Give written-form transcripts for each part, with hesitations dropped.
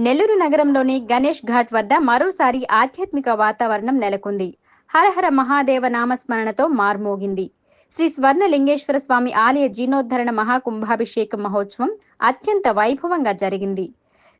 నెల్లూరు నగరంలోని గణేష్ ఘాట్ వద్ద మరోసారి ఆధ్యాత్మిక వాతావరణం నెలకొంది. హరహర మహాదేవ నామస్మరణతో మార్మోగింది. శ్రీ స్వర్ణలింగేశ్వర స్వామి ఆలయ జీర్ణోద్ధరణ మహాకుంభాభిషేక మహోత్సవం అత్యంత వైభవంగా జరిగింది.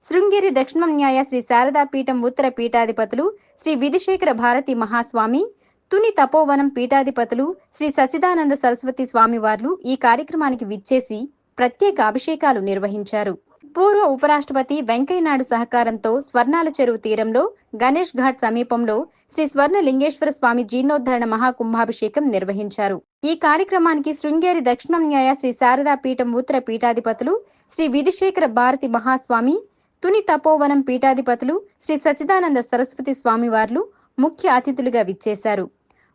శృంగేరి దక్షిణం న్యాయ శ్రీ శారదాపీఠం ఉత్తర పీఠాధిపతులు శ్రీ విధిశేఖర భారతి మహాస్వామి, తుని తపోవనం పీఠాధిపతులు శ్రీ సచ్చిదానంద సరస్వతి స్వామివార్లు ఈ కార్యక్రమానికి విచ్చేసి ప్రత్యేక అభిషేకాలు నిర్వహించారు. పూర్వ ఉపరాష్ట్రపతి వెంకయ్యనాయుడు సహకారంతో స్వర్ణాల చెరువు తీరంలో గణేష్ ఘాట్ సమీపంలో శ్రీ స్వర్ణలింగేశ్వర స్వామి జీర్ణోద్ధరణ మహాకుంభాభిషేకం నిర్వహించారు. ఈ కార్యక్రమానికి శృంగేరి దక్షిణం న్యాయ శ్రీ శారదాపీఠం ఉత్తర పీఠాధిపతులు శ్రీ విధిశేఖర భారతి మహాస్వామి, తుని తపోవనం పీఠాధిపతులు శ్రీ సచ్చిదానంద సరస్వతి స్వామివార్లు ముఖ్య అతిథులుగా విచ్చేశారు.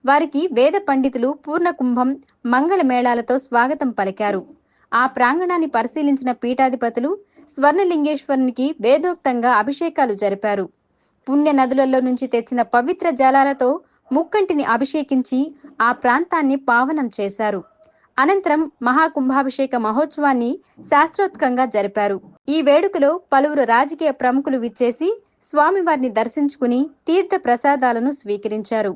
వారికి వేద పండితులు పూర్ణకుంభం మంగళ మేళాలతో స్వాగతం పలికారు. ఆ ప్రాంగణాన్ని పరిశీలించిన పీఠాధిపతులు స్వర్ణలింగేశ్వరునికి వేదోక్తంగా అభిషేకాలు జరిపారు. పుణ్య నదులలో నుంచి తెచ్చిన పవిత్ర జలాలతో ముక్కంటిని అభిషేకించి ఆ ప్రాంతాన్ని పావనం చేశారు. అనంతరం మహాకుంభాభిషేక మహోత్సవాన్ని శాస్త్రోత్కంగా జరిపారు. ఈ వేడుకలో పలువురు రాజకీయ ప్రముఖులు విచ్చేసి స్వామివారిని దర్శించుకుని తీర్థ ప్రసాదాలను స్వీకరించారు.